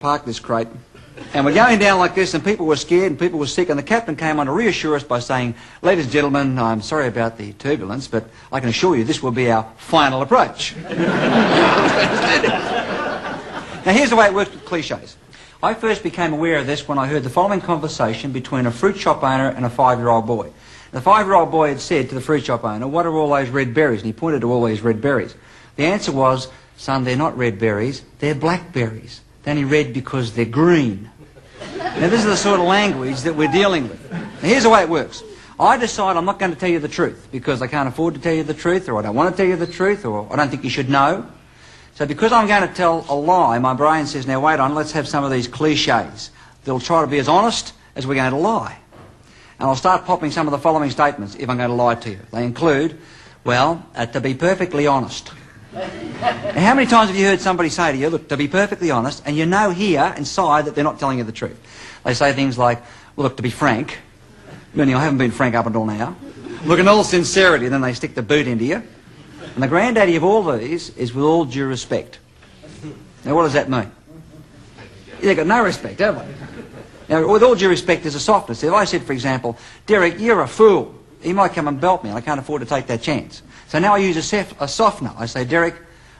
parked this crate, and we're going down like this, and people were scared and people were sick, and the captain came on to reassure us by saying, ladies and gentlemen, I'm sorry about the turbulence, but I can assure you this will be our final approach. Now here's the way it works with cliches. I first became aware of this when I heard the following conversation between a fruit shop owner and a 5-year-old boy. The 5-year-old boy had said to the fruit shop owner, what are all those red berries? And he pointed to all these red berries. The answer was, son, they're not red berries, they're blackberries. They're only red because they're green. Now this is the sort of language that we're dealing with. Now here's the way it works. I decide I'm not going to tell you the truth because I can't afford to tell you the truth, or I don't want to tell you the truth, or I don't think you should know. So because I'm going to tell a lie, my brain says, now wait on, let's have some of these cliches. They'll try to be as honest as we're going to lie. And I'll start popping some of the following statements if I'm going to lie to you. They include, well, to be perfectly honest. Now, how many times have you heard somebody say to you, look, to be perfectly honest, and you know here inside that they're not telling you the truth? They say things like, well, look, to be frank, meaning I haven't been frank up until now. Look, in all sincerity, and then they stick the boot into you. And the granddaddy of all these is with all due respect. Now, what does that mean? They've got no respect, have they? Now, with all due respect, there's a softness. If I said, for example, Derek, you're a fool, he might come and belt me, and I can't afford to take that chance. So now I use a softener. I say, Derek,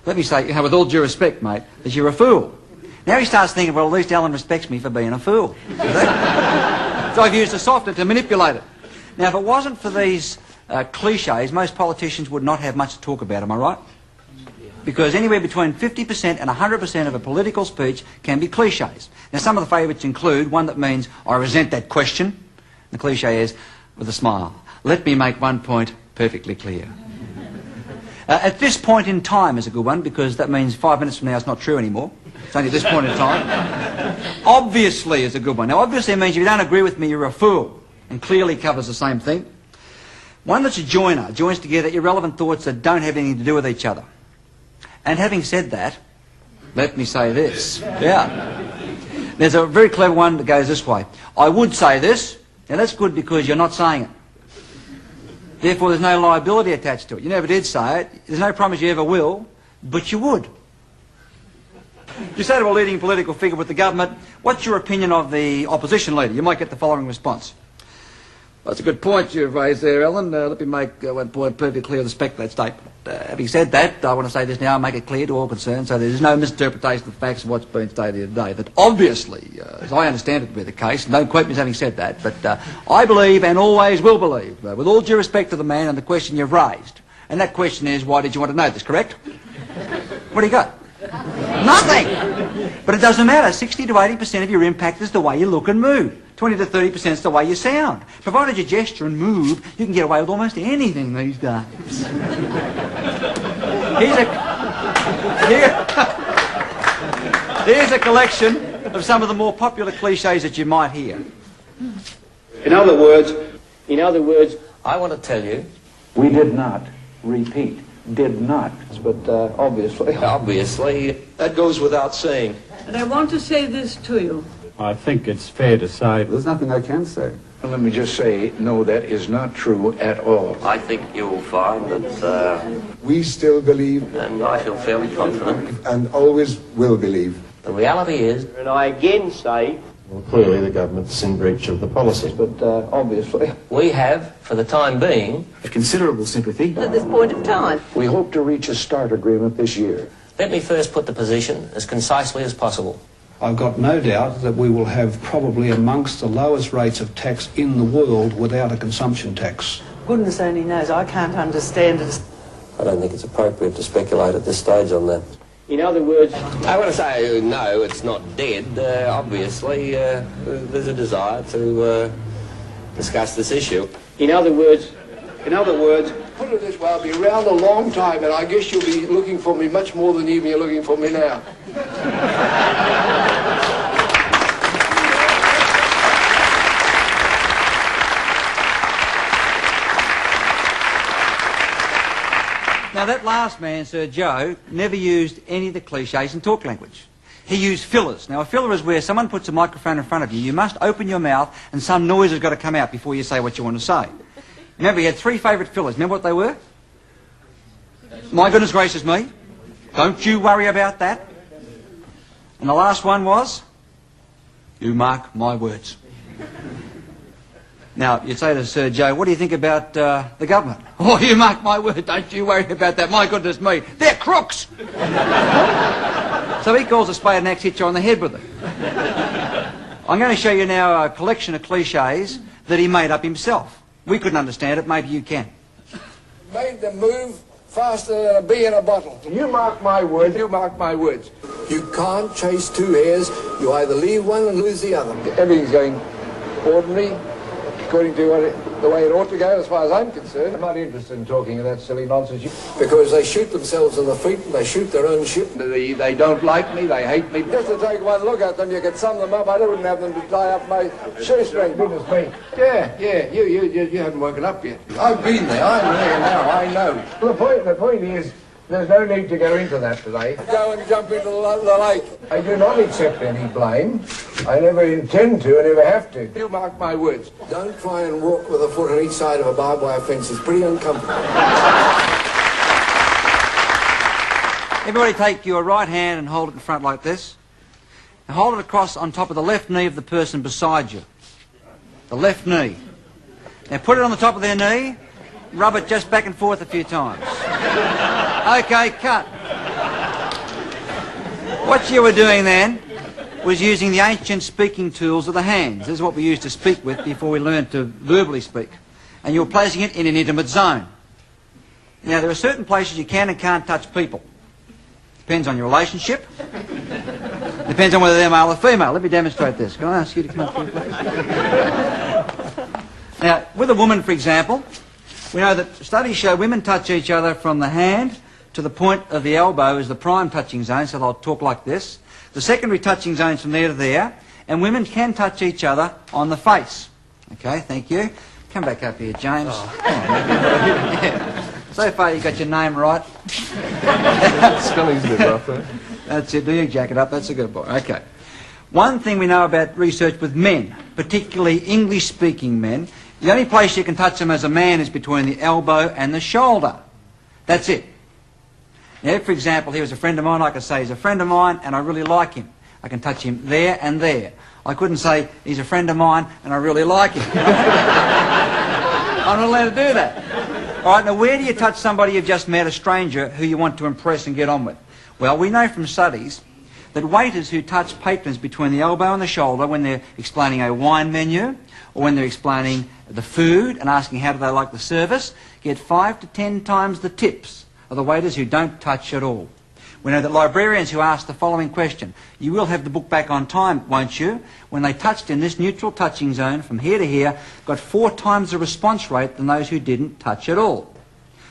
let me say, with all due respect, mate, that you're a fool. Now he starts thinking, well, at least Alan respects me for being a fool. So I've used a softener to manipulate it. Now, if it wasn't for these cliches, most politicians would not have much to talk about, am I right? Because anywhere between 50% and 100% of a political speech can be cliches. Now, some of the favourites include one that means, I resent that question. The cliche is, with a smile, let me make one point perfectly clear. At this point in time is a good one, because that means 5 minutes from now it's not true anymore. It's only at this point in time. Obviously is a good one. Now, obviously means if you don't agree with me, you're a fool, and clearly covers the same thing. One that's a joiner, joins together irrelevant thoughts that don't have anything to do with each other. And having said that, let me say this. Yeah. There's a very clever one that goes this way. I would say this. Now that's good because you're not saying it. Therefore there's no liability attached to it. You never did say it. There's no promise you ever will, but you would. You say to a leading political figure with the government, what's your opinion of the opposition leader? You might get the following response. Well, that's a good point you've raised there, Ellen. Let me make one point perfectly clear with respect to that statement. Having said that, I want to say this now and make it clear to all concerned, so there's no misinterpretation of the facts of what's been stated here today. That obviously, as I understand it to be the case, and don't quote me as having said that, but I believe and always will believe, with all due respect to the man and the question you've raised, and that question is, why did you want to know this, correct? What do you got? Nothing! But it doesn't matter. 60 to 80% of your impact is the way you look and move. 20 to 30% is the way you sound. Provided you gesture and move, you can get away with almost anything these days. Here's a collection of some of the more popular cliches that you might hear. In other words, I want to tell you, we did not repeat. Did not, but obviously. Obviously, that goes without saying. And I want to say this to you. I think it's fair to say... There's nothing I can say. Let me just say, no, that is not true at all. I think you'll find that, We still believe, and I feel fairly confident, and always will believe. the reality is, And I again say, Well, clearly the government's in breach of the policy. but obviously. we have, for the time being, Considerable sympathy. At this point of time. We hope to reach a START agreement this year. let me first put the position as concisely as possible. I've got no doubt that we will have probably amongst the lowest rates of tax in the world without a consumption tax. Goodness only knows, I can't understand it. I don't think it's appropriate to speculate at this stage on that. In other words, I want to say, no, it's not dead. Obviously, there's a desire to discuss this issue. in other words, put it this way, I'll be around a long time, and I guess you'll be looking for me much more than even you're looking for me now. Now that last man, Sir Joe, never used any of the cliches in talk language. He used fillers. Now a filler is where someone puts a microphone in front of you. You must open your mouth and some noise has got to come out before you say what you want to say. Remember, he had 3 favourite fillers. Remember what they were? My goodness gracious me. Don't you worry about that. And the last one was? You mark my words. Now, you'd say to Sir Joe, what do you think about the government? Oh, you mark my word, don't you worry about that. My goodness me, they're crooks! So he calls a spade an axe, hits you on the head with it. I'm going to show you now a collection of cliches that he made up himself. We couldn't understand it, maybe you can. Made them move faster than a bee in a bottle. You mark my words, you mark my words. You can't chase two hares. You either leave one and lose the other. Everything's going ordinary, according to the way it ought to go, as far as I'm concerned. I'm not interested in talking of that silly nonsense. Because they shoot themselves in the feet and they shoot their own ship. They don't like me, they hate me. Just to take one look at them, you could sum them up. I wouldn't have them to tie up my shoestring. Goodness me. Yeah, you haven't woken up yet. I've been there, I'm there now, I know. The point is, there's no need to go into that today. Go and jump into the lake. I do not accept any blame. I never intend to, and never have to. You mark my words. Don't try and walk with a foot on each side of a barbed wire fence. It's pretty uncomfortable. Everybody take your right hand and hold it in front like this. Now hold it across on top of the left knee of the person beside you. The left knee. Now put it on the top of their knee. Rub it just back and forth a few times. Okay, cut. What you were doing then was using the ancient speaking tools of the hands. This is what we used to speak with before we learned to verbally speak. And you were placing it in an intimate zone. Now, there are certain places you can and can't touch people. Depends on your relationship. Depends on whether they're male or female. Let me demonstrate this. Can I ask you to come up here, please? Now, with a woman, for example, we know that studies show women touch each other from the hand to the point of the elbow is the prime touching zone, so they'll talk like this. The secondary touching zone is from there to there, and women can touch each other on the face. Okay, thank you. Come back up here, James. Oh. Yeah. So far you got your name right. Spelling's a bit rough there. That's it, do you jack it up? That's a good boy. Okay. One thing we know about research with men, particularly English-speaking men, the only place you can touch them as a man is between the elbow and the shoulder. That's it. Now, if, for example, he was a friend of mine, I could say he's a friend of mine and I really like him. I can touch him there and there. I couldn't say he's a friend of mine and I really like him. I'm not allowed to do that. All right, now where do you touch somebody you've just met, a stranger, who you want to impress and get on with? Well, we know from studies that waiters who touch patrons between the elbow and the shoulder when they're explaining a wine menu or when they're explaining the food and asking how do they like the service get 5 to 10 times the tips of the waiters who don't touch at all. We know that librarians who ask the following question, you will have the book back on time, won't you? When they touched in this neutral touching zone from here to here, got 4 times the response rate than those who didn't touch at all.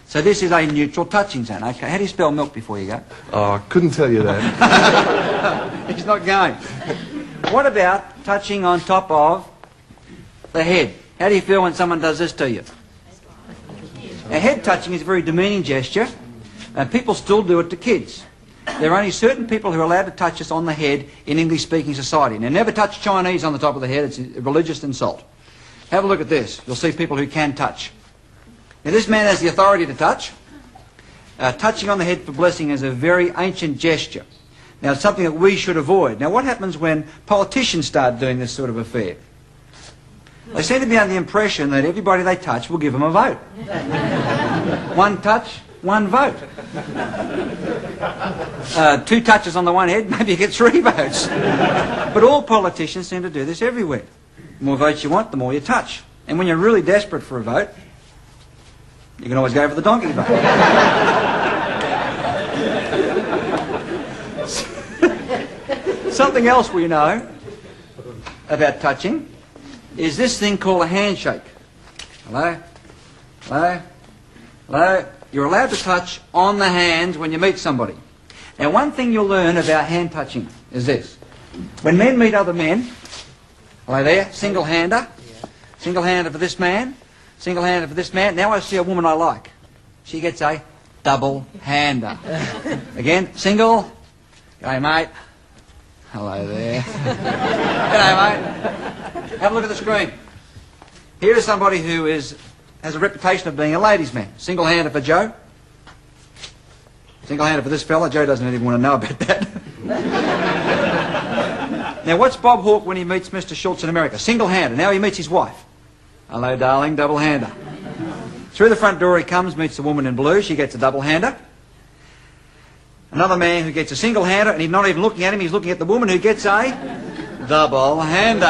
So this is a neutral touching zone. Okay, how do you spell milk before you go? Oh, I couldn't tell you that. He's not going. What about touching on top of the head? How do you feel when someone does this to you? Now, head touching is a very demeaning gesture, and people still do it to kids. There are only certain people who are allowed to touch us on the head in English-speaking society. Now, never touch Chinese on the top of the head. It's a religious insult. Have a look at this. You'll see people who can touch. Now, this man has the authority to touch. Touching on the head for blessing is a very ancient gesture. Now, it's something that we should avoid. Now, what happens when politicians start doing this sort of affair? They seem to be under the impression that everybody they touch will give them a vote. One touch, one vote. 2 touches on the one head, maybe you get 3 votes. But all politicians seem to do this everywhere. The more votes you want, the more you touch. And when you're really desperate for a vote, you can always go for the donkey vote. Something else we know about touching is this thing called a handshake. Hello? Hello? Hello? You're allowed to touch on the hands when you meet somebody. Now, one thing you'll learn about hand touching is this. When men meet other men, hello there, single-hander, single-hander for this man, single-hander for this man. Now I see a woman I like. She gets a double-hander. Again, single. G'day, mate. Hello there. G'day, mate. Have a look at the screen. Here is somebody who has a reputation of being a ladies' man. Single-hander for Joe. Single-hander for this fella. Joe doesn't even want to know about that. Now, what's Bob Hawke when he meets Mr. Schultz in America? Single-handed. Now he meets his wife. Hello, darling, double-hander. Through the front door he comes, meets the woman in blue. She gets a double-hander. Another man who gets a single-hander, and he's not even looking at him. He's looking at the woman who gets a double-hander.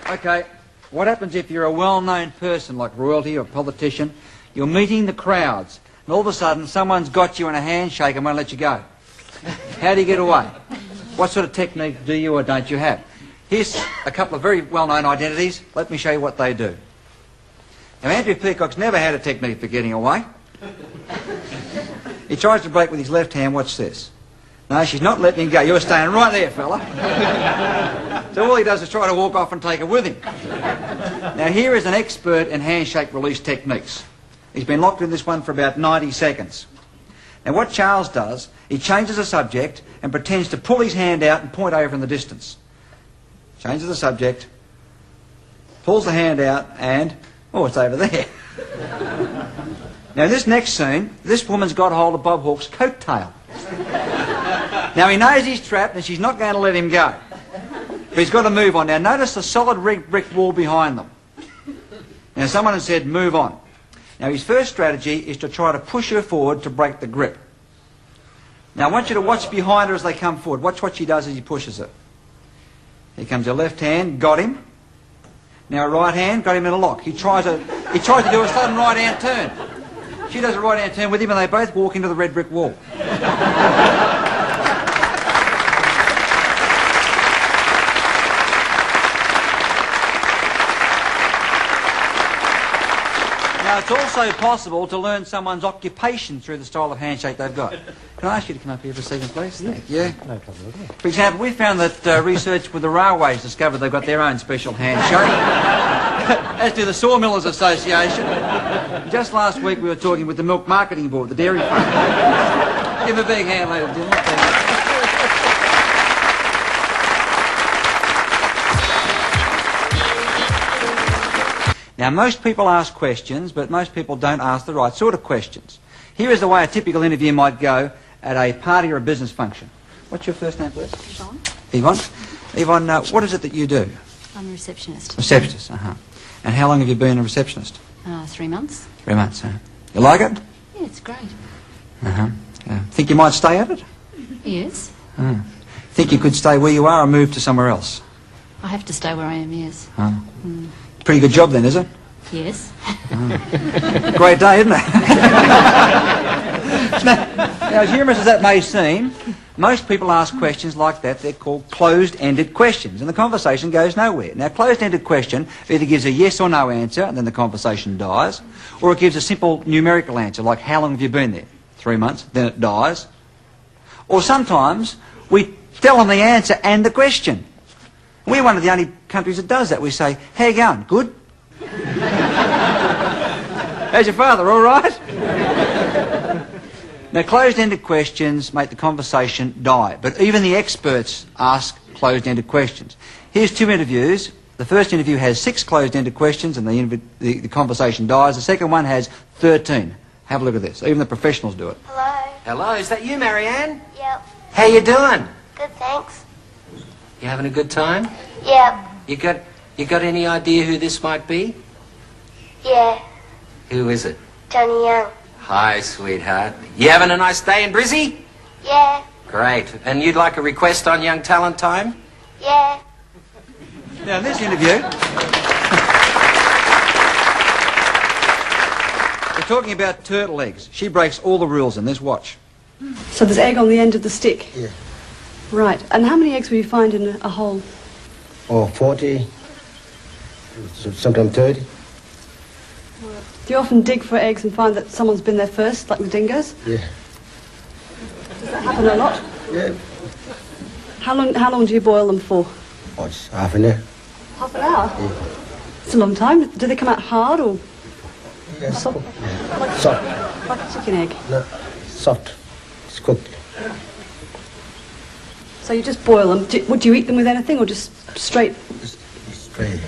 Okay, what happens if you're a well-known person like royalty or politician? You're meeting the crowds, and all of a sudden someone's got you in a handshake and won't let you go. How do you get away? What sort of technique do you or don't you have? Here's a couple of very well-known identities. Let me show you what they do. Now, Andrew Peacock's never had a technique for getting away. He tries to break with his left hand. Watch this. No, she's not letting him go. You're staying right there, fella. So all he does is try to walk off and take her with him. Now, here is an expert in handshake release techniques. He's been locked in this one for about 90 seconds. Now, what Charles does, he changes the subject and pretends to pull his hand out and point over in the distance. Changes the subject, pulls the hand out, and, oh, it's over there. Now, in this next scene, this woman's got hold of Bob Hawke's coat tail. Now, he knows he's trapped and she's not going to let him go. But he's got to move on. Now, notice the solid red brick wall behind them. Now, someone has said, move on. Now, his first strategy is to try to push her forward to break the grip. Now, I want you to watch behind her as they come forward. Watch what she does as he pushes her. Here comes her left hand, got him. Now, her right hand, got him in a lock. He tries to do a sudden right-hand turn. She does a right-hand turn with him, and they both walk into the red brick wall. Now, it's also possible to learn someone's occupation through the style of handshake they've got. Can I ask you to come up here for a second, please? Thank you. No problem. For example, we found that research with the railways discovered they've got their own special handshake, as do the Sawmillers Association. Just last week we were talking with the Milk Marketing Board, the dairy farm. Give them a big hand, ladies and gentlemen. Now, most people ask questions, but most people don't ask the right sort of questions. Here is the way a typical interview might go at a party or a business function. What's your first name, please? Yvonne. Yvonne? Yvonne, what is it that you do? I'm a receptionist. Receptionist, And how long have you been a receptionist? 3 months. 3 months, You like it? Yeah, it's great. Think you might stay at it? Yes. Think you could stay where you are or move to somewhere else? I have to stay where I am, yes. Pretty good job then, is it? Yes. Great day, isn't it? Now, as humorous as that may seem, most people ask questions like that. They're called closed-ended questions, and the conversation goes nowhere. Now, closed-ended question either gives a yes or no answer, and then the conversation dies, or it gives a simple numerical answer, like how long have you been there? 3 months, then it dies. Or sometimes we tell them the answer and the question. We're one of the only countries that does that. We say, how you going? Good? How's your father? All right? Now, closed-ended questions make the conversation die, but even the experts ask closed-ended questions. Here's 2 interviews. The first interview has 6 closed-ended questions and the conversation dies. The second one has 13. Have a look at this. Even the professionals do it. Hello. Hello, is that you, Marianne? Yep. How you doing? Good, thanks. You having a good time? Yep. You got any idea who this might be? Yeah. Who is it? Johnny Young. Hi, sweetheart. You having a nice day in Brizzy? Yeah. Great. And you'd like a request on Young Talent Time? Yeah. Now, in this interview, we're talking about turtle eggs. She breaks all the rules in this. Watch. So there's egg on the end of the stick? Yeah. Right. And how many eggs will you find in a hole? Oh, 40, sometimes 30. Do you often dig for eggs and find that someone's been there first, like the dingoes? Yeah. Does that happen a lot? Yeah. How long do you boil them for? Oh, it's half an hour. Half an hour? Yeah. It's a long time. Do they come out hard or Yeah, soft? Yeah. Like, Soft. like a chicken egg? No, soft. It's cooked. So you just boil them. Would you eat them with anything or just straight? Straight.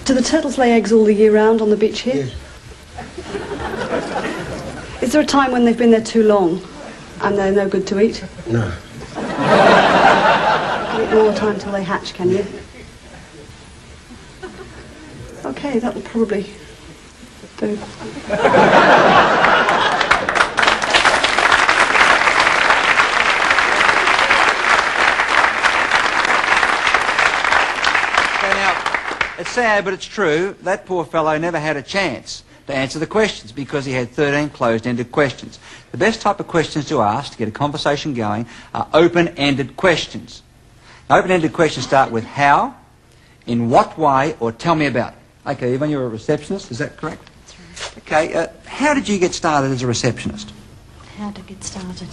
Do the turtles lay eggs all the year round on the beach here? Yes. Is there a time when they've been there too long and they're no good to eat? No. You eat them all the time till they hatch, can you? Okay, that'll probably do. It's sad, but it's true. That poor fellow never had a chance to answer the questions because he had 13 closed-ended questions. The best type of questions to ask to get a conversation going are open-ended questions. Open-ended questions start with how, in what way, or tell me about it. Okay, Evan, you're a receptionist, is that correct? That's right. Okay, how did you get started as a receptionist? How to get started?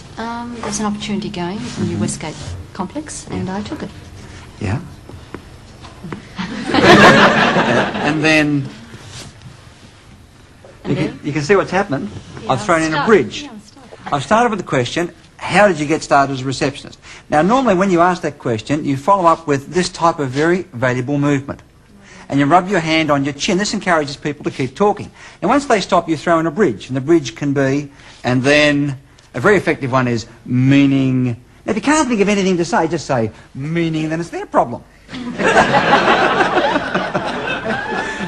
There's an opportunity going at the new Westgate complex, and I took it. Yeah. And then you can see what's happening. Yeah, I've thrown in a start. bridge. Yeah, start. I've started with the question, how did you get started as a receptionist? Now, normally when you ask that question, you follow up with this type of very valuable movement. And you rub your hand on your chin. This encourages people to keep talking. And once they stop, you throw in a bridge. And the bridge can be, and then a very effective one is meaning. Now, if you can't think of anything to say, just say meaning, then it's their problem.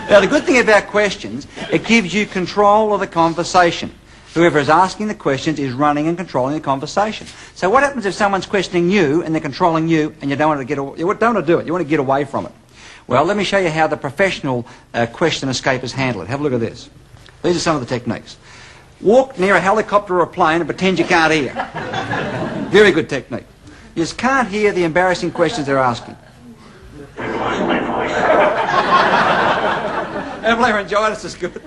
Now, the good thing about questions, it gives you control of the conversation. Whoever is asking the questions is running and controlling the conversation. So what happens if someone's questioning you and they're controlling you and you don't want to you don't want to do it, you want to get away from it? Well, let me show you how the professional question escapers handle it. Have a look at this. These are some of the techniques. Walk near a helicopter or a plane and pretend you can't hear. Very good technique. You just can't hear the embarrassing questions they're asking. Laryngitis is good.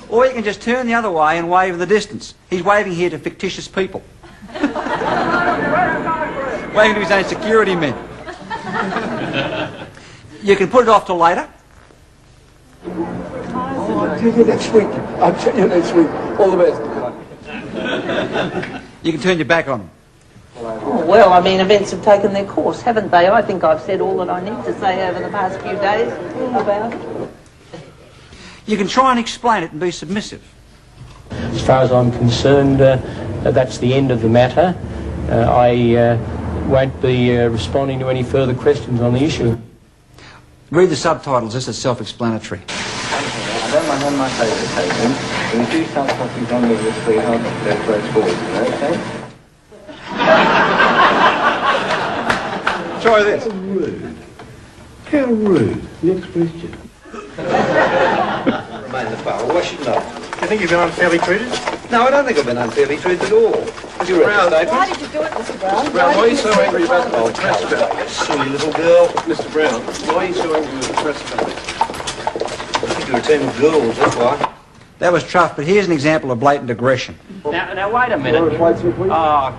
Or you can just turn the other way and wave in the distance. He's waving here to fictitious people. Waving to his own security men. You can put it off till later. I'll tell you next week. I'll tell you next week. All the best. You can turn your back on them. Oh, well, I mean, events have taken their course, haven't they? I think I've said all that I need to say over the past few days about it. You can try and explain it and be submissive. As far as I'm concerned, that's the end of the matter. I won't be responding to any further questions on the issue. Read the subtitles, this is self-explanatory. I don't mind having my photo taken. When you do start talking on me with sweetheart, those words forward, okay? Try this. How rude. How rude. Next question. Remain the bar. Why should not? You think you've been unfairly treated? No, I don't think I've been unfairly treated at all. You read the statement? Why did you do it, Mr. Brown? Brown, why are you so angry about the Oh, press come about on, you silly little girl. Mr. Brown, why are you so angry with the press about it? I think you're a team of girls, that's why. That was tough, but here's an example of blatant aggression. Now wait a minute. Oh,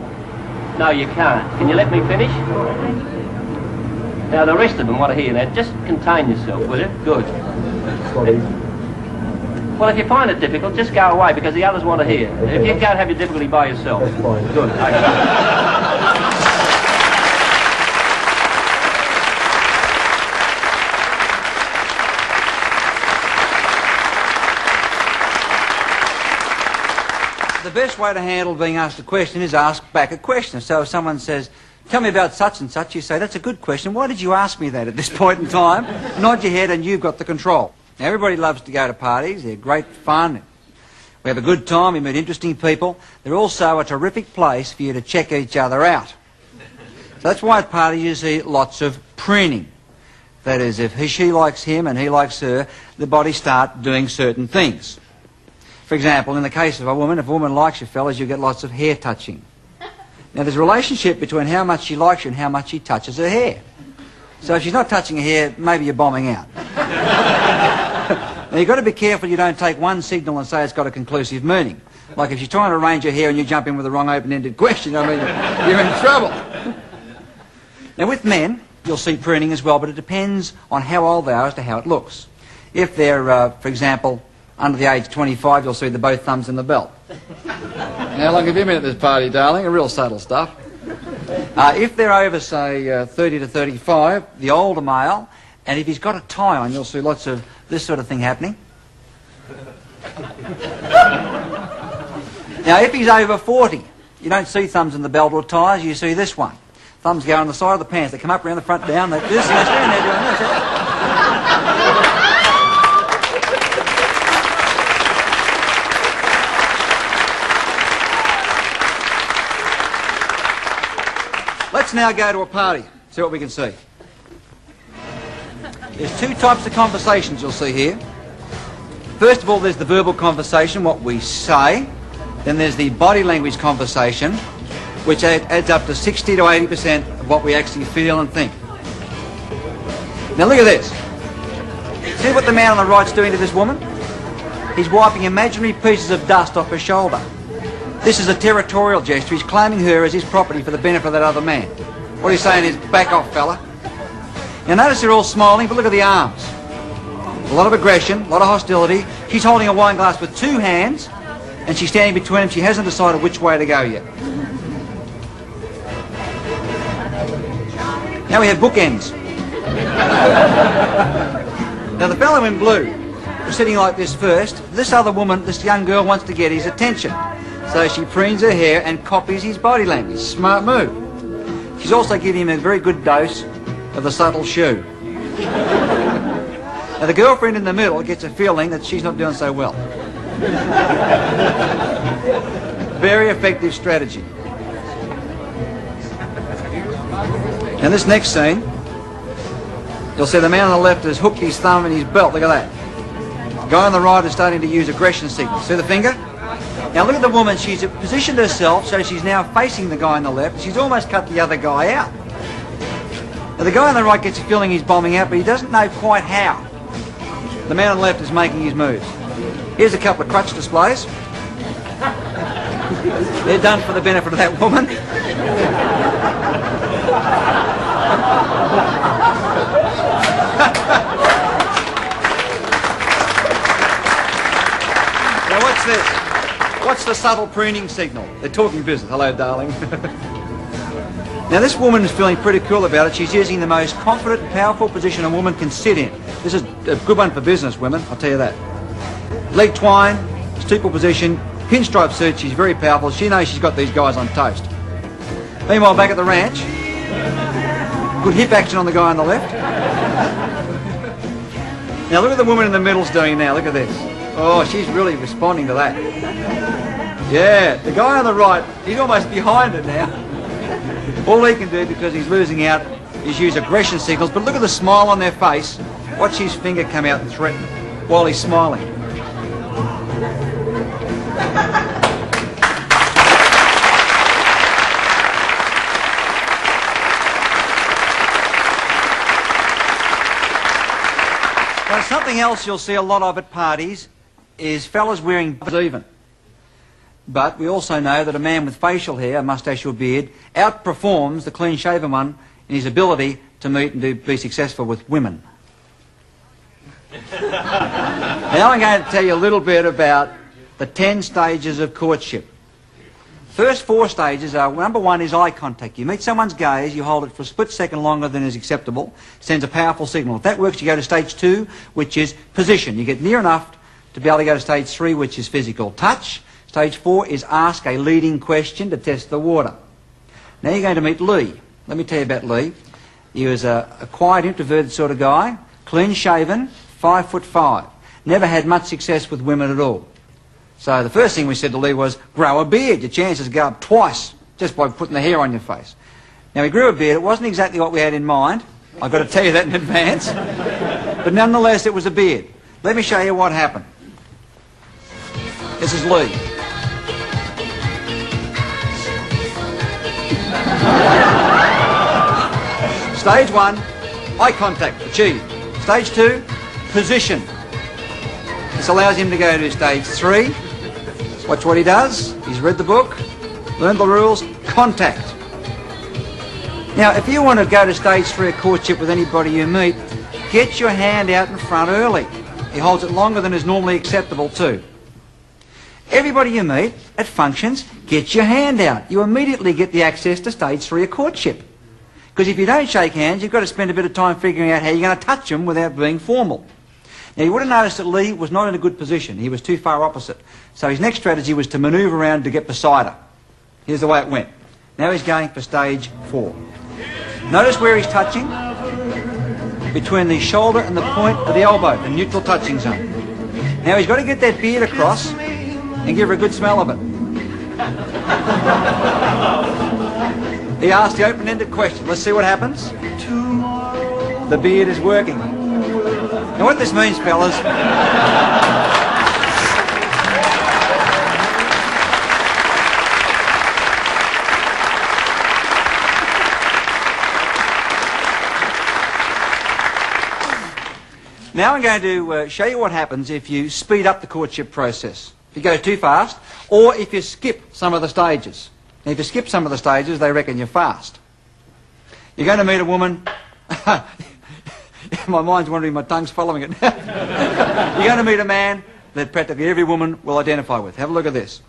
no, you can't. Can you let me finish? Now, the rest of them want to hear that. Just contain yourself, will you? Good. Well, if you find it difficult, just go away, because the others want to hear. If you can't have your difficulty by yourself. That's fine. Good. Okay. The best way to handle being asked a question is ask back a question. So if someone says, tell me about such and such, you say, that's a good question. Why did you ask me that at this point in time? Nod your head and you've got the control. Now, everybody loves to go to parties. They're great fun. We have a good time. We meet interesting people. They're also a terrific place for you to check each other out. So that's why at parties you see lots of preening. That is, if she likes him and he likes her, the bodies start doing certain things. For example, in the case of a woman, if a woman likes you fellas, you get lots of hair touching. Now, there's a relationship between how much she likes you and how much she touches her hair. So if she's not touching her hair, maybe you're bombing out. Now, you've got to be careful you don't take one signal and say it's got a conclusive meaning. Like if she's trying to arrange her hair and you jump in with the wrong open-ended question, I mean, you're in trouble. Now, with men, you'll see preening as well, but it depends on how old they are as to how it looks. If they're, for example, under the age of 25, you'll see the both thumbs in the belt. How long have you been at this party, darling? Real subtle stuff. If they're over, say, 30 to 35, the older male, And if he's got a tie on, you'll see lots of this sort of thing happening. Now, if he's over 40, you don't see thumbs in the belt or ties, you see this one. Thumbs go on the side of the pants. They come up around the front, down, they do this, and they stand there doing this. Let's now go to a party, see what we can see. There's two types of conversations you'll see here. First of all, there's the verbal conversation, what we say. Then there's the body language conversation, which adds up to 60 to 80% of what we actually feel and think. Now look at this. See what the man on the right's doing to this woman? He's wiping imaginary pieces of dust off her shoulder. This is a territorial gesture. He's claiming her as his property for the benefit of that other man. What he's saying is, back off, fella. Now notice they're all smiling, but look at the arms. A lot of aggression, a lot of hostility. She's holding a wine glass with two hands, and she's standing between them. She hasn't decided which way to go yet. Now we have bookends. Now the fellow in blue was sitting like this first. This other woman, this young girl, wants to get his attention. So she preens her hair and copies his body language. Smart move. She's also giving him a very good dose of the subtle shoe. Now the girlfriend in the middle gets a feeling that she's not doing so well. Very effective strategy. Now this next scene, you'll see the man on the left has hooked his thumb in his belt. Look at that. The guy on the right is starting to use aggression signals. See the finger? Now look at the woman. She's positioned herself so she's now facing the guy on the left. She's almost cut the other guy out. Now the guy on the right gets a feeling he's bombing out, but he doesn't know quite how. The man on the left is making his moves. Here's a couple of crutch displays. They're done for the benefit of that woman. Now what's this? What's the subtle preening signal? They're talking business. Hello, darling. Now this woman is feeling pretty cool about it. She's using the most confident and powerful position a woman can sit in. This is a good one for business women, I'll tell you that. Leg twine, steeple position, pinstripe suit. She's very powerful. She knows she's got these guys on toast. Meanwhile, back at the ranch, good hip action on the guy on the left. Now look at the woman in the middle's doing now. Look at this. Oh, she's really responding to that. Yeah, the guy on the right, he's almost behind it now. All he can do, because he's losing out, is use aggression signals. But look at the smile on their face. Watch his finger come out and threaten while he's smiling. Now, something else you'll see a lot of at parties is fellas wearing even. But we also know that a man with facial hair, a moustache or beard, outperforms the clean-shaven one in his ability to meet and be successful with women. Now I'm going to tell you a little bit about the 10 stages of courtship. First 4 stages are, number 1 is eye contact. You meet someone's gaze, you hold it for a split second longer than is acceptable, sends a powerful signal. If that works, you go to stage 2, which is position. You get near enough to be able to go to stage 3, which is physical touch. Stage 4 is ask a leading question to test the water. Now you're going to meet Lee. Let me tell you about Lee. He was a quiet, introverted sort of guy, clean-shaven, 5'5". Never had much success with women at all. So the first thing we said to Lee was, grow a beard. Your chances go up twice just by putting the hair on your face. Now he grew a beard. It wasn't exactly what we had in mind. I've got to tell you that in advance. But nonetheless, it was a beard. Let me show you what happened. This is Lee. Stage 1, eye contact, achieved. Stage 2, position. This allows him to go to stage 3. Watch what he does. He's read the book, learned the rules, contact. Now, if you want to go to stage 3 of courtship with anybody you meet, get your hand out in front early. He holds it longer than is normally acceptable too. Everybody you meet at functions, get your hand out. You immediately get the access to stage 3 of courtship. Because if you don't shake hands, you've got to spend a bit of time figuring out how you're going to touch them without being formal. Now, you would have noticed that Lee was not in a good position. He was too far opposite. So his next strategy was to manoeuvre around to get beside her. Here's the way it went. Now he's going for stage 4. Notice where he's touching. Between the shoulder and the point of the elbow, the neutral touching zone. Now he's got to get that beard across and give her a good smell of it. He asked the open-ended question. Let's see what happens. The beard is working. Now what this means, fellas... Now I'm going to show you what happens if you speed up the courtship process. If you go too fast, or if you skip some of the stages. Now, if you skip some of the stages, they reckon you're fast. You're going to meet a woman... My mind's wandering, my tongue's following it. You're going to meet a man that practically every woman will identify with. Have a look at this.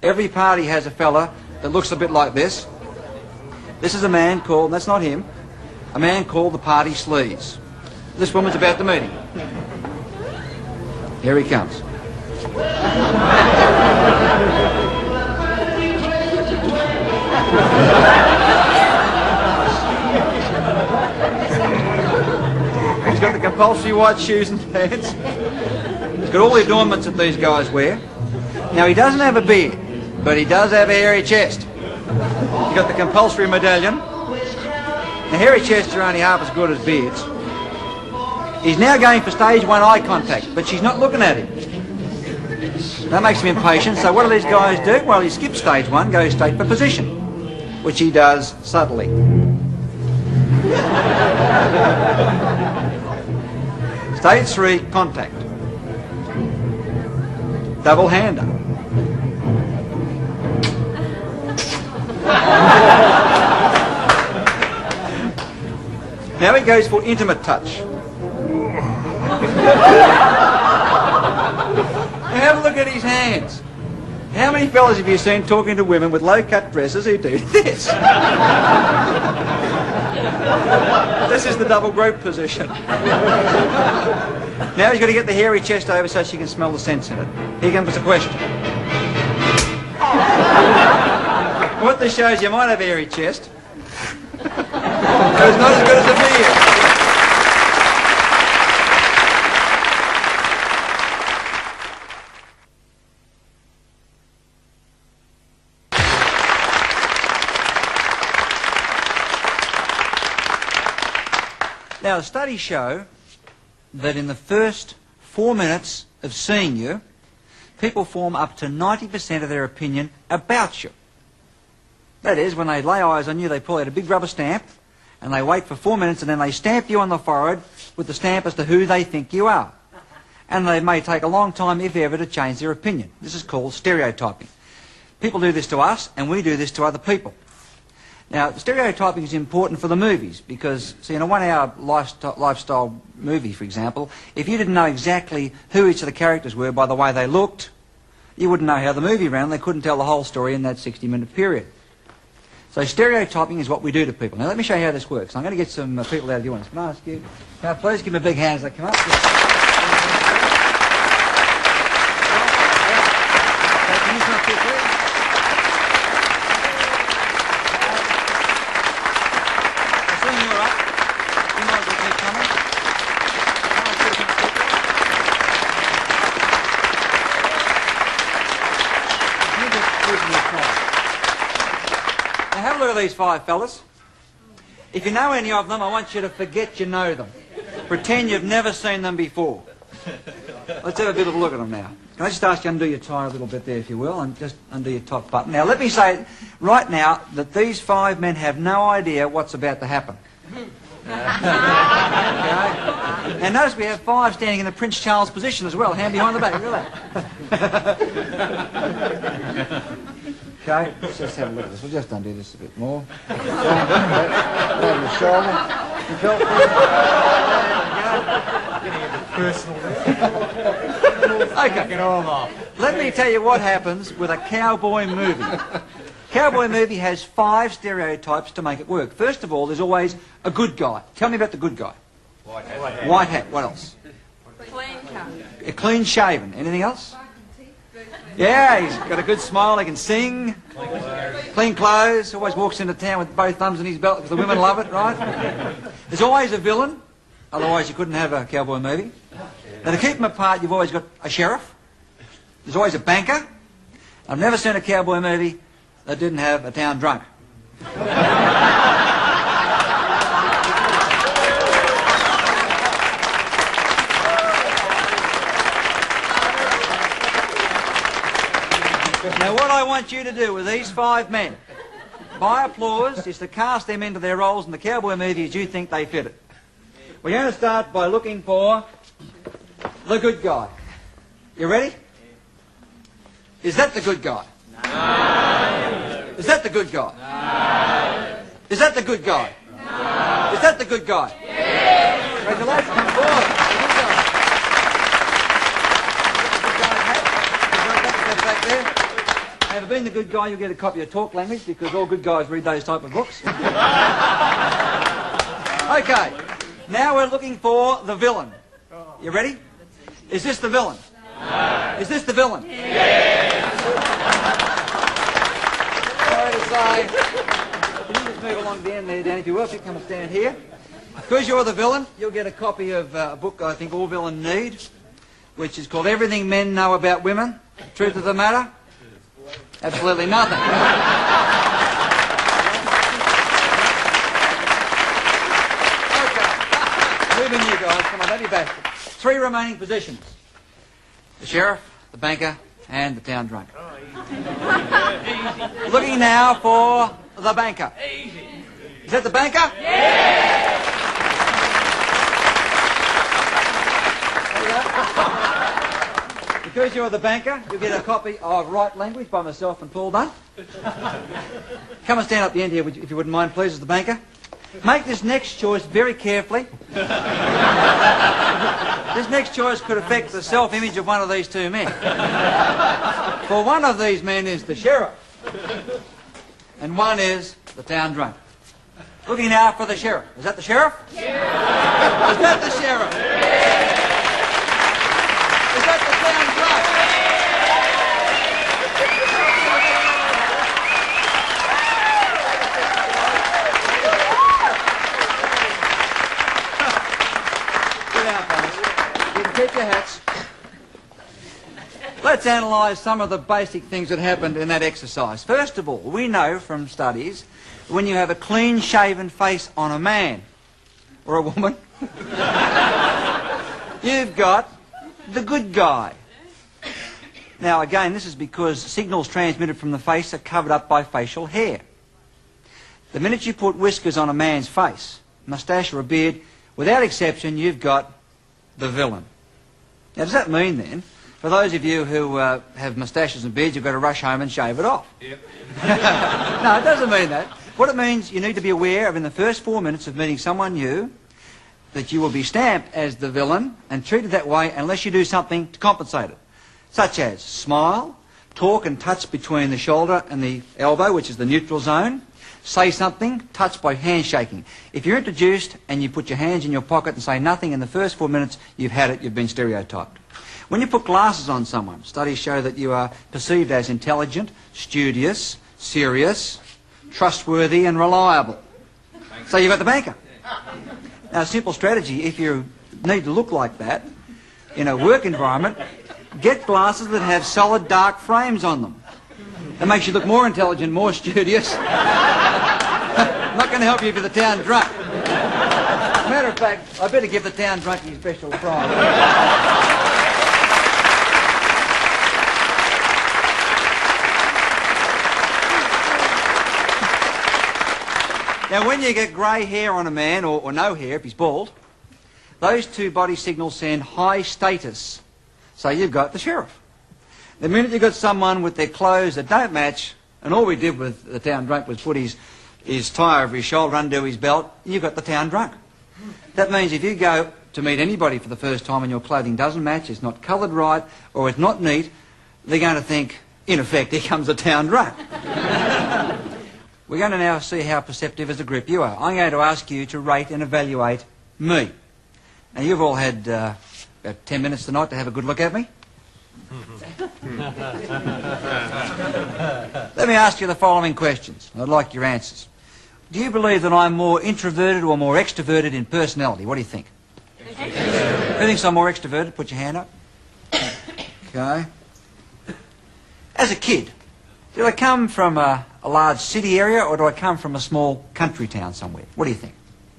Every party has a fella that looks a bit like this. This is a man called, and that's not him, a man called the Party Sleaze. This woman's about to meet him. Here he comes. He's got the compulsory white shoes and pants. He's got all the adornments that these guys wear. Now, he doesn't have a beard, but he does have a hairy chest. He's got the compulsory medallion. Now, hairy chests are only half as good as beards. He's now going for stage 1 eye contact, but she's not looking at him. That makes him impatient, so what do these guys do? Well, he skips stage 1, goes straight for position, which he does subtly. Stage 3, contact. Double hander. Now he goes for intimate touch. Have a look at his hands. How many fellas have you seen talking to women with low-cut dresses who do this? This is the double group position. Now he's got to get the hairy chest over so she can smell the scents in it. Here comes the question. What this shows, you might have a hairy chest, but it's not as good as a beard. Now, studies show that in the first 4 minutes of seeing you, people form up to 90% of their opinion about you. That is, when they lay eyes on you, they pull out a big rubber stamp, and they wait for 4 minutes, and then they stamp you on the forehead with the stamp as to who they think you are. And they may take a long time, if ever, to change their opinion. This is called stereotyping. People do this to us, and we do this to other people. Now, stereotyping is important for the movies because, see, in a 1-hour lifestyle movie, for example, if you didn't know exactly who each of the characters were by the way they looked, you wouldn't know how the movie ran. They couldn't tell the whole story in that 60-minute period. So stereotyping is what we do to people. Now, let me show you how this works. I'm going to get some people out of the audience. Can I ask you? Can I please give me a big hand as they come up? These 5 fellas. If you know any of them, I want you to forget you know them. Pretend you've never seen them before. Let's have a bit of a look at them now. Can I just ask you to undo your tie a little bit there, if you will, and just undo your top button. Now, let me say right now that these 5 men have no idea what's about to happen. Okay? Now, notice we have 5 standing in the Prince Charles position as well, hand behind the back. Look at that. Okay, let's just have a look at this. We'll just undo this a bit more. Over your shoulder. You felt personal. Okay. Let me tell you what happens with a cowboy movie. Cowboy movie has 5 stereotypes to make it work. First of all, there's always a good guy. Tell me about the good guy. White hat. White hat. What else? Clean cut. Clean shaven. Anything else? Yeah, he's got a good smile. He can sing. Clean clothes. Always walks into town with both thumbs in his belt because the women love it, right? There's always a villain. Otherwise, you couldn't have a cowboy movie. Now, to keep them apart, you've always got a sheriff. There's always a banker. I've never seen a cowboy movie that didn't have a town drunk. Now, what I want you to do with these 5 men, by applause, is to cast them into their roles in the cowboy movie as you think they fit it. We're going to start by looking for the good guy. You ready? Is that the good guy? No. Is that the good guy? No. Is that the good guy? No. Is that the good guy? Yes. Congratulations, come forward. The good guy. Back there. Have been the good guy, you'll get a copy of Talk Language because all good guys read those type of books. Okay, now we're looking for the villain. You ready? Is this the villain? No. Is this the villain? Yes. Sorry to say, can you just move along the end there, Dan, if you will, if you come and stand here. Because you're the villain, you'll get a copy of a book I think all villains need, which is called Everything Men Know About Women. Truth of the matter? Absolutely nothing. Okay. Moving you guys. Come on, don't be bashful. 3 remaining positions. The sheriff, the banker, and the town drunk. Looking now for the banker. Is that the banker? Yeah! Because you're the banker, you'll get a copy of Right Language by myself and Paul Dunn. Come and stand up the end here, if you wouldn't mind, please, as the banker. Make this next choice very carefully. This next choice could affect the self-image of one of these 2 men. For one of these men is the sheriff, and one is the town drunk. Looking now for the sheriff. Is that the sheriff? Yeah. Is that the sheriff? Yeah. Is that the town drunk? Sit down, fellas. You can keep your hats. Let's analyse some of the basic things that happened in that exercise. First of all, we know from studies when you have a clean-shaven face on a man or a woman, you've got the good guy. Now, again, this is because signals transmitted from the face are covered up by facial hair. The minute you put whiskers on a man's face, moustache or a beard, without exception, you've got the villain. Now, does that mean, then, for those of you who have moustaches and beards, you've got to rush home and shave it off? Yep. No, it doesn't mean that. What it means, you need to be aware of in the first 4 minutes of meeting someone new, that you will be stamped as the villain and treated that way unless you do something to compensate it. Such as smile, talk and touch between the shoulder and the elbow, which is the neutral zone. Say something, touch by handshaking. If you're introduced and you put your hands in your pocket and say nothing in the first 4 minutes, you've had it, you've been stereotyped. When you put glasses on someone, studies show that you are perceived as intelligent, studious, serious, trustworthy and reliable. So you've got the banker. Now, a simple strategy, if you need to look like that in a work environment, get glasses that have solid dark frames on them. That makes you look more intelligent, more studious. I'm not going to help you if you're the town drunk. As a matter of fact, I better give the town drunk his special prize. Now, when you get grey hair on a man, or no hair if he's bald, those 2 body signals send high status. So you've got the sheriff. The minute you've got someone with their clothes that don't match, and all we did with the town drunk was put his tie over his shoulder, undo his belt, you've got the town drunk. That means if you go to meet anybody for the first time and your clothing doesn't match, it's not coloured right, or it's not neat, they're going to think, in effect, here comes the town drunk. We're going to now see how perceptive as a group you are. I'm going to ask you to rate and evaluate me. Now, you've all had about 10 minutes tonight to have a good look at me. Let me ask you the following questions. I'd like your answers. Do you believe that I'm more introverted or more extroverted in personality? What do you think? Who thinks I'm more extroverted? Put your hand up. Okay. As a kid, did I come from a large city area or do I come from a small country town somewhere? What do you think?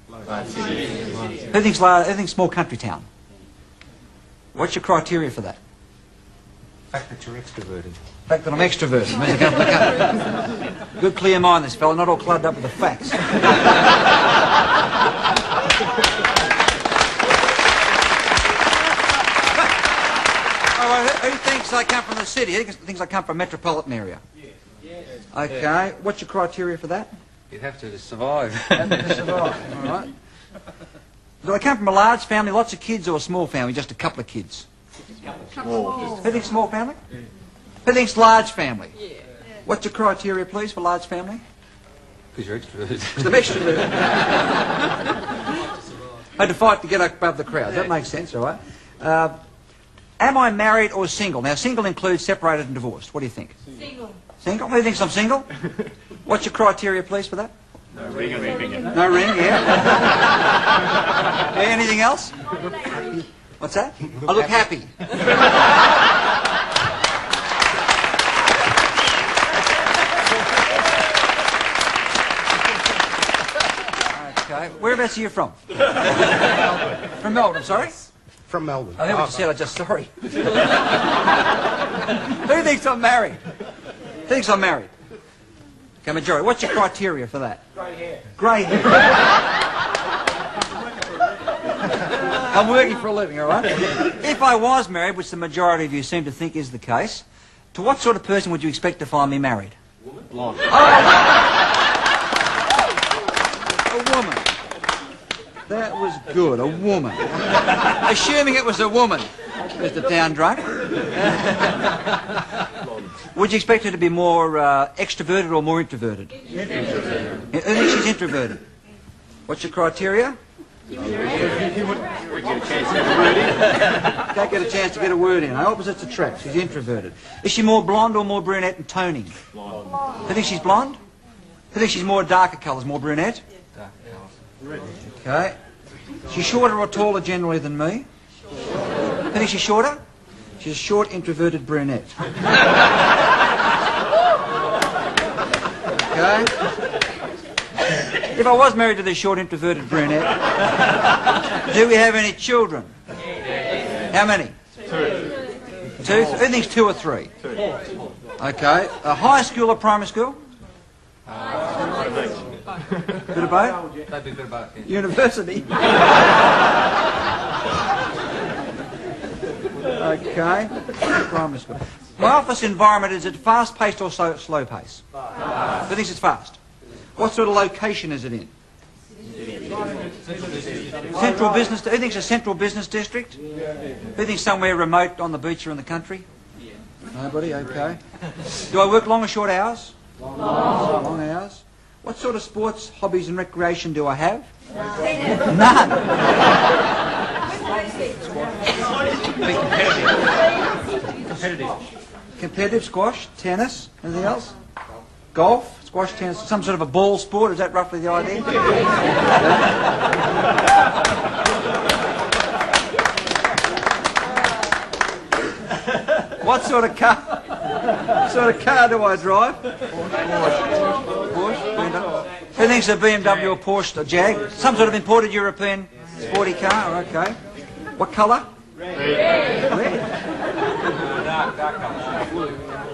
Who thinks small country town? What's your criteria for that? The fact that you're extroverted. The fact that I'm extroverted. Means I come from the country. Good clear mind, this fella, not all clubbed up with the facts. Who thinks I come from the city? Who thinks I come from a metropolitan area? Yes. Okay. What's your criteria for that? You'd have to survive. All right. Do I come from a large family, lots of kids, or a small family, just a couple of kids? Small. Who thinks small family? Who thinks large family? What's your criteria, please, for large family? Because you're extroverted. Because I'm extroverted. I had to fight to get above the crowd. That makes sense, all right? Am I married or single? Now, single includes separated and divorced. What do you think? Single. Single? Who thinks I'm single? What's your criteria, please, for that? No ring or anything. No ring, yeah. Yeah, anything else? What's that? I look happy. Okay. Whereabouts are you from? From Melbourne, sorry? From Melbourne. I heard what you said, I'm just sorry. Who thinks I'm married? Who thinks I'm married? Okay, majority. What's your criteria for that? Grey hair. Grey hair. I'm working for a living, all right? If I was married, which the majority of you seem to think is the case, to what sort of person would you expect to find me married? Blonde. A woman. That was good, a woman. Assuming it was a woman, Mr. Town Drunk. Would you expect her to be more extroverted or more introverted? Introverted. Who thinks she's introverted? What's your criteria? Don't get a chance to get a word in. Don't get a chance to get a word in. Opposites attract. She's introverted. Is she more blonde or more brunette and toning? Blonde. Who thinks she's blonde? Who thinks she's more darker colours, more brunette? Okay. She's shorter or taller generally than me? Who thinks she's shorter? She's a short, introverted brunette. Okay. If I was married to this short, introverted brunette, do we have any children? How many? Two. Two? Who thinks 2 or 3? 2. Okay. High school or primary school? Bit of both? That'd be a bit about it. University. Okay. Primary school. My office environment, is it fast-paced or slow pace? Fast. Who thinks it's fast? What sort of location is it in? Central business. Who thinks a central business district? Who thinks somewhere remote on the beach or in the country? Nobody? Okay. Do I work long or short hours? Long hours. What sort of sports, hobbies and recreation do I have? None. Competitive squash, tennis, anything else? Golf, squash, tennis, some sort of a ball sport, is that roughly the idea? What sort of car do I drive? Porsche. Who thinks a BMW or Porsche or Jag? Some sort of imported European sporty car, okay. What colour? Red.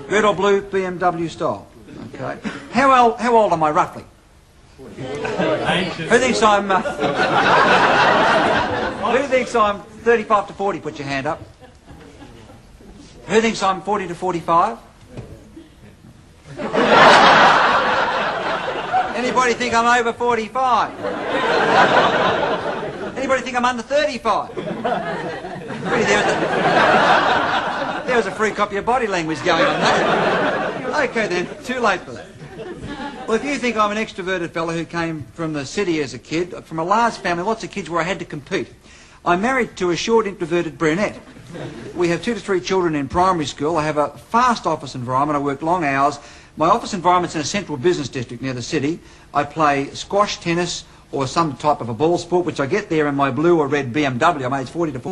Red or blue BMW style. Okay. How old am I roughly? Who thinks I'm 35 to 40? Put your hand up. Who thinks I'm 40 to 45? Anybody think I'm over 45? Anybody think I'm under 35? There was a free copy of body language going on there. Okay then, too late for that. Well, if you think I'm an extroverted fellow who came from the city as a kid, from a large family, lots of kids where I had to compete, I'm married to a short, introverted brunette. We have 2 to 3 children in primary school. I have a fast office environment. I work long hours. My office environment's in a central business district near the city. I play squash, tennis, or some type of a ball sport, which I get there in my blue or red BMW. I'm aged 40 to 40.